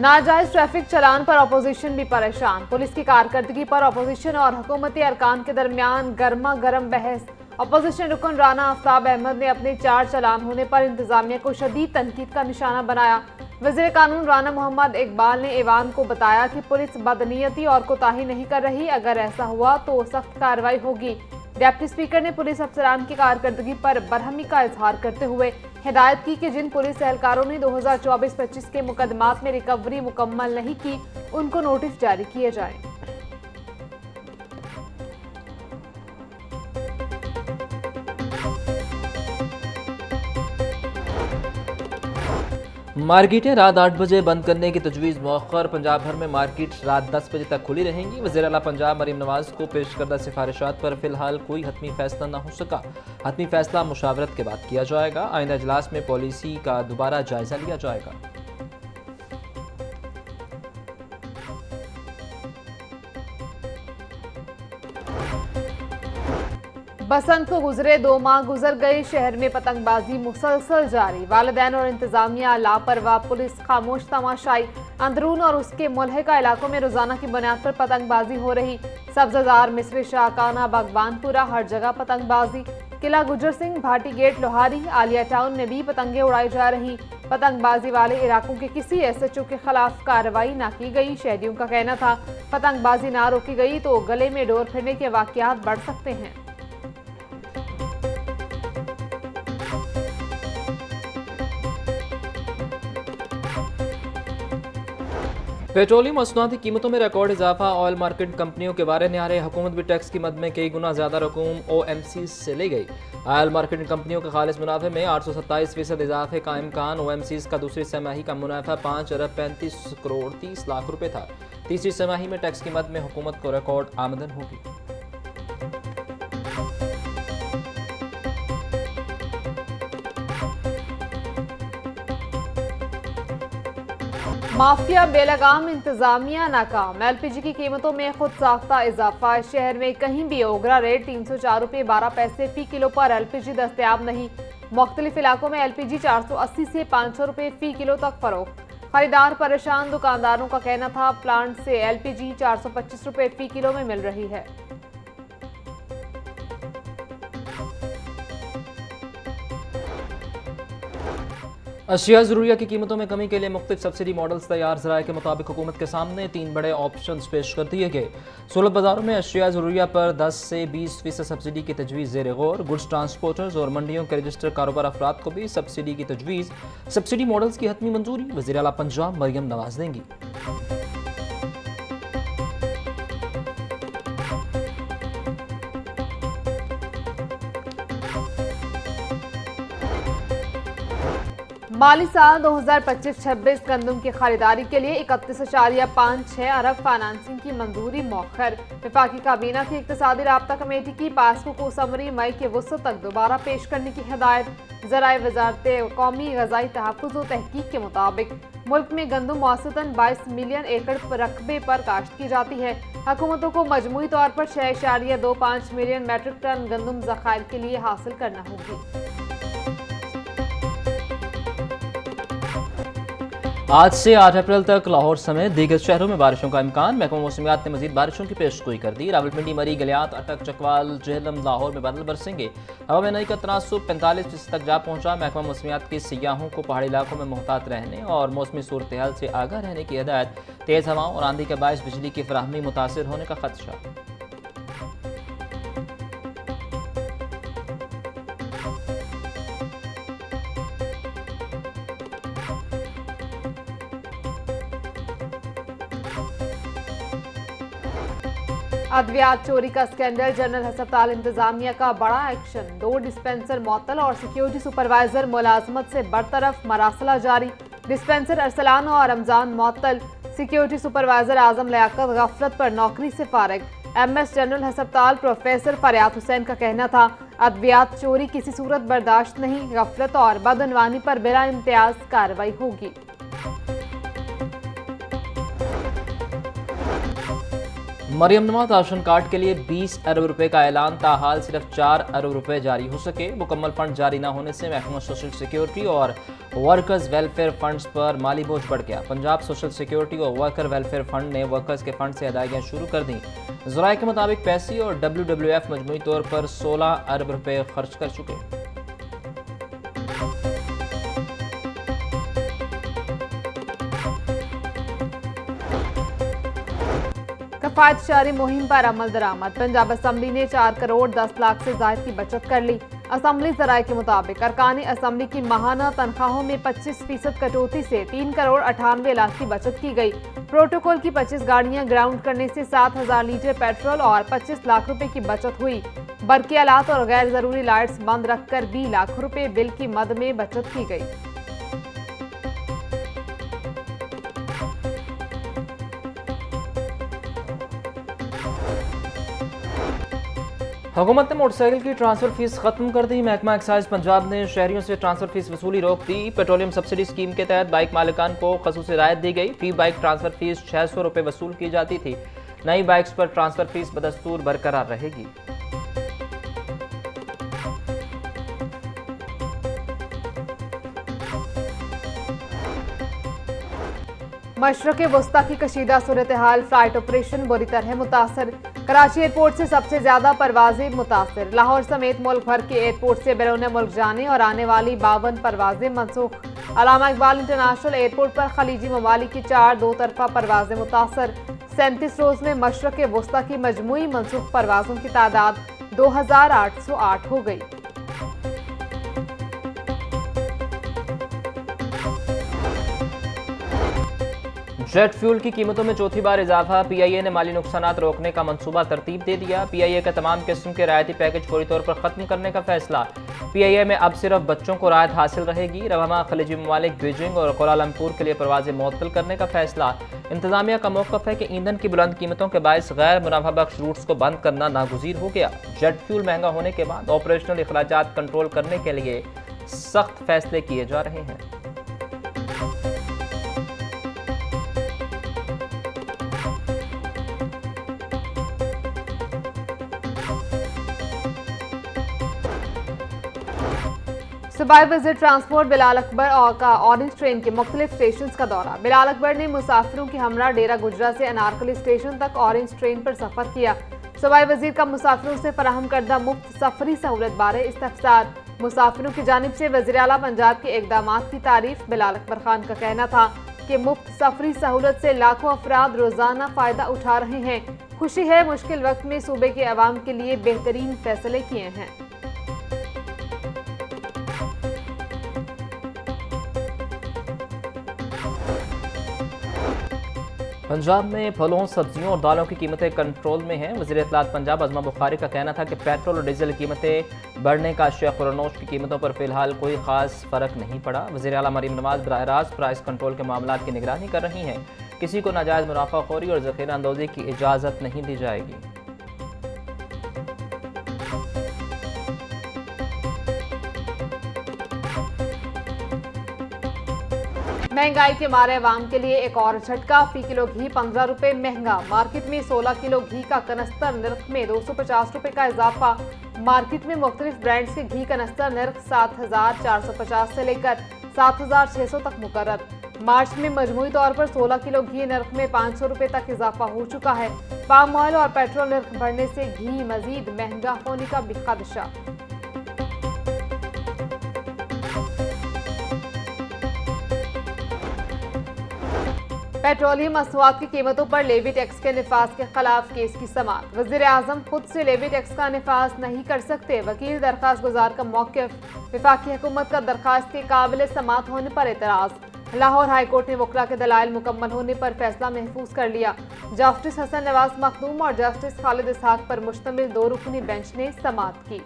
नाजायज ट्रैफिक चलान पर अपोजिशन भी परेशान। पुलिस की कारकर्दगी पर अपोजिशन और हुकूमती अरकान के दरमियान गर्मा गर्म बहस। अपोजिशन रुकन राना आफ्ताब अहमद ने अपने 4 चलान होने पर इंतजामिया को शदीद तनकीद का निशाना बनाया। वज़ीर कानून राना मोहम्मद इकबाल ने ऐवान को बताया कि पुलिस बदनीयती और कोताही नहीं कर रही, अगर ऐसा हुआ तो सख्त कार्रवाई होगी। डिप्टी स्पीकर ने पुलिस अफसरान की कारकर्दगी पर बरहमी का इजहार करते हुए हिदायत की कि जिन पुलिस एहलकारों ने 2024-25 के मुकदमात में रिकवरी मुकम्मल नहीं की, उनको नोटिस जारी किए जाएं। मार्केटें रात 8 बजे बंद करने की तजवीज़ मौखर। पंजाब भर में मार्केट रात 10 बजे तक खुली रहेंगी। वज़ीर आला पंजाब मरीम नवाज को पेश करदा सिफारिशात पर फिलहाल कोई हतमी फैसला न हो सका। हतमी फैसला मुशावरत के बाद किया जाएगा। आइंदा इजलास में पॉलिसी का दोबारा जायजा लिया जाएगा। बसंत को गुजरे 2 माह गुजर गए, शहर में पतंगबाजी मुसलसल जारी। वालिदैन और इंतजामिया लापरवाह, पुलिस खामोश तमाशाई। अंदरून और उसके मुल्हिका इलाकों में रोजाना की बुनियाद पर पतंगबाजी हो रही। सब्जाजार, मिस्री, शाहकाना, बागबानपुरा, हर जगह पतंगबाजी। किला गुजर सिंह, भाटी गेट, लोहारी, आलिया टाउन में भी पतंगे उड़ाई जा रही। पतंगबाजी वाले इलाकों के किसी SHO के खिलाफ कार्रवाई न की गई। शहरियों का कहना था पतंगबाजी ना रोकी गई तो गले में डोर फिरने के वाकयात बढ़ सकते हैं। पेट्रोलियम मसनूआत की कीमतों में रिकॉर्ड इजाफा। ऑयल मार्केट कंपनियों के बारे न्यारे। हुकूमत भी टैक्स की मद में कई गुना ज़्यादा रकूम OMC से ले गई। ऑयल मार्केटिंग कंपनियों के खालिस मुनाफे में 827% इजाफे का इम्कान। OMCs का दूसरी तिमाही का मुनाफा 5 अरब 35 करोड़ 30 लाख रुपए था। तीसरी तिमाही में टैक्स की मद में हुकूमत को रिकॉर्ड आमदन होगी। माफिया बेलगाम, इंतजामिया नाकाम। LPG की कीमतों में खुद साख्ता इजाफा। शहर में कहीं भी ओगरा रेट 304 रुपये 12 पैसे फी किलो पर LPG दस्तयाब नहीं। मुख्तलिफ इलाकों में LPG 480 से 500 रुपये फी किलो तक फरोख्त। खरीदार परेशान। दुकानदारों का कहना था प्लांट से LPG 425 रुपये फी किलो में मिल रही है। अशिया ज़रूरिया की कीमतों में कमी के लिए मुख्तलिफ सब्सिडी मॉडल्स तैयार। ज़राए के मुताबिक हुकूमत के सामने 3 बड़े ऑप्शंस पेश कर दिए गए। सूरत बाजारों में अशिया ज़रूरिया पर 10 से 20% सब्सिडी की तजवीज़ ज़ेर गौर। गुड्स ट्रांसपोर्टर्स और मंडियों के रजिस्टर कारोबार अफराद को भी सब्सिडी की तजवीज़। सब्सिडी मॉडल्स की हतमी मंजूरी वज़ीर आला पंजाब मरीम नवाज देंगी। माली साल 2025-26 गंदम की खरीदारी के लिए 31.56 अरब फाइनेंसिंग की मंजूरी मौखर। वफाकी काबीना की इक्तिसादी राब्ता कमेटी की पासबुक को समरी मई के वसत तक दोबारा पेश करने की हिदायत। ज़राए वजारत कौमी ग़ज़ाई तहफ़्फ़ुज़ व तहक़ीक़ के मुताबिक मुल्क में गंदम औसतन 22 मिलियन एकड़ रकबे पर काश्त की जाती है। हुकूमतों को मजमूई तौर पर 6.25 मिलियन मेट्रिक टन गंदम ज़खायर के लिए हासिल करना होगी। आज से 8 अप्रैल तक लाहौर समेत दीगर शहरों में बारिशों का इम्कान। महकमा मौसमियात ने मजीद बारिशों की पेशगोई कर दी। रावलपिंडी, मरी, गलियात, अटक, चकवाल, जेहलम, लाहौर में बादल बरसेंगे। हवा में नमी का तनासुब 45% तक जा पहुंचा। महकमा मौसमियात के सियाहों को पहाड़ी इलाकों में मोहतात रहने और मौसमी सूरत हाल से आगाह रहने की हिदायत। तेज़ हवाओं और आंधी के बायस बिजली की फराहमी मुतासर होने का खदशा। अद्वियात चोरी का स्कैंडल। जनरल अस्पताल इंतजामिया का बड़ा एक्शन। 2 डिस्पेंसर मुअत्तल और सिक्योरिटी सुपरवाइजर मुलाजमत से बरतरफ। मरासला जारी। डिस्पेंसर अरसलान और रमजान मुअत्तल। सिक्योरिटी सुपरवाइजर आजम लियाकत गफलत पर नौकरी से फारिग। MS जनरल अस्पताल प्रोफेसर फरियाद हुसैन का कहना था अद्वियात चोरी किसी सूरत बर्दाश्त नहीं। गफलत और बदअनवानी पर बिला इम्तियाज कार्रवाई होगी। मरियम नवाज राशन कार्ड के लिए 20 अरब रुपए का ऐलान, ताहाल सिर्फ 4 अरब रुपए जारी हो सके। मुकम्मल फंड जारी न होने से महकमा सोशल सिक्योरिटी और वर्कर्स वेलफेयर फंड्स पर माली बोझ बढ़ गया। पंजाब सोशल सिक्योरिटी और वर्कर वेलफेयर फंड ने वर्कर्स के फंड से अदायगियां शुरू कर दी। ज़राए के मुताबिक पैसी और WWF मजमूई तौर पर 16 अरब रुपए खर्च कर चुके। कफायत जारी मुहिम पर अमल दरामद। पंजाब असम्बली ने 4 करोड़ 10 लाख से जायद की बचत कर ली। असम्बली ज़राए के मुताबिक अरकान असम्बली की माहाना तनख्वाहों में 25% कटौती से 3 करोड़ 98 लाख की बचत की गई। प्रोटोकॉल की 25 गाड़ियां ग्राउंड करने से 7,000 लीटर पेट्रोल और 25 लाख रुपए की बचत हुई। बरकी आलात और गैर जरूरी लाइट्स बंद रखकर 20 लाख रुपए बिल की मद में बचत की गई। हुकूमत ने मोटरसाइकिल की ट्रांसफर फीस खत्म कर दी। महकमा एक्साइज पंजाब ने शहरियों से ट्रांसफर फीस वसूली रोक दी। पेट्रोलियम सब्सिडी स्कीम के तहत बाइक मालिकान को खसूसी राहत दी गई। फी बाइक ट्रांसफर फीस 600 रुपए वसूल की जाती थी। नई बाइक्स पर ट्रांसफर फीस बदस्तूर बरकरार रहेगी। मशरक़े वस्ता की कशीदा सूरत हाल, फ्लाइट ऑपरेशन बुरी तरह मुतासर। कराची एयरपोर्ट से सबसे ज्यादा परवाजें मुतासर। लाहौर समेत मुल्क भर के एयरपोर्ट से बैरून मुल्क जाने और आने वाली 52 परवाजें मनसूख। अल्लामा इकबाल इंटरनेशनल एयरपोर्ट पर खलीजी ममालिक की 4 दो तरफा परवाजें मुतासर। 37 रोज में मशरक़े वस्ता की मजमूई मनसूख परवाजों की तादाद 2808 हो गई। जेट फ्यूल की कीमतों में चौथी बार इजाफा। PIA ने माली नुकसानात रोकने का मंसूबा तरतीब दे दिया। PIA का तमाम किस्म के रायती पैकेज फौरी तौर पर खत्म करने का फैसला। PIA में अब सिर्फ बच्चों को राहत हासिल रहेगी। रवामा खलीजी ममालिक बीजिंग और कोलालमपुर के लिए परवाजें मुअत्तल करने का फैसला। इंतजामिया का मौक़िफ़ है कि ईंधन की बुलंद कीमतों के बायस गैर मुनाफा बख्श रूट्स को बंद करना नागुज़ीर हो गया। जेट फ्यूल महंगा होने के बाद ऑपरेशनल अखराजात कंट्रोल करने के लिए सख्त फैसले किए जा रहे हैं। सूबाई वज़ीर ट्रांसपोर्ट बिलाल अकबर का ऑरेंज ट्रेन के मुख्तलिफ स्टेशन का दौरा। बिलाल अकबर ने मुसाफिरों की हमरा डेरा गुजरा से अनारकली स्टेशन तक ऑरेंज ट्रेन पर सफर किया। सूबाई वज़ीर का मुसाफिरों से फराहम करदा मुफ्त सफरी सहूलत बारे इस्तफसार। मुसाफिरों की जानिब से वज़ीर आला पंजाब के इक़दामात की तारीफ। बिलाल अकबर खान का कहना था कि मुफ्त सफरी सहूलत से लाखों अफराद रोजाना फायदा उठा रहे हैं। खुशी है मुश्किल वक्त में सूबे के अवाम के लिए बेहतरीन फैसले किए हैं। पंजाब में फलों, सब्जियों और दालों की कीमतें कंट्रोल में हैं। वज़ीर इत्तलात पंजाब अज़मा बुखारी का कहना था कि पेट्रोल और डीजल की कीमतें बढ़ने का अशिया खुरानोश की कीमतों पर फिलहाल कोई खास फर्क नहीं पड़ा। वज़ीर आला मरीम नवाज बराह रास्त प्राइस कंट्रोल के मामलात की निगरानी कर रही हैं। किसी को नाजायज़ मुनाफाखोरी और ज़ख़ीरा अंदोज़ी की इजाज़त नहीं दी जाएगी। महंगाई के मारे अवाम के लिए एक और झटका। फी किलो घी 15 रुपए महंगा। मार्केट में 16 किलो घी का कनस्तर निर्ख में 250 रुपए का इजाफा। मार्केट में मुख्तलिफ ब्रांड्स के घी कनस्तर निर्ख 7,450 से लेकर 7,600 तक मुकर्रर। मार्च में मजमूई तौर पर 16 किलो घी निर्ख में 500 रुपए तक इजाफा हो चुका है। पाम ऑयल और पेट्रोल निर्ख बढ़ने से घी मजीद महंगा होने का भी खदशा। पेट्रोलियम मसनूआत की कीमतों पर लेवी टैक्स के निफाज के खिलाफ केस की समाअत। वज़ीर आज़म खुद से लेवी टैक्स का निफाज नहीं कर सकते। वकील दरखास्त गुजार का मौक़िफ़। वफाकी हुकूमत का दरखास्त के काबिल समाअत होने पर एतराज़। लाहौर हाई कोर्ट ने वकला के दलाइल मुकम्मल होने पर फैसला महफूज कर लिया। जस्टिस हसन नवाज मखदूम और जस्टिस खालिद इसहाक पर मुश्तमिल 2 रुकनी बेंच ने समाअत की।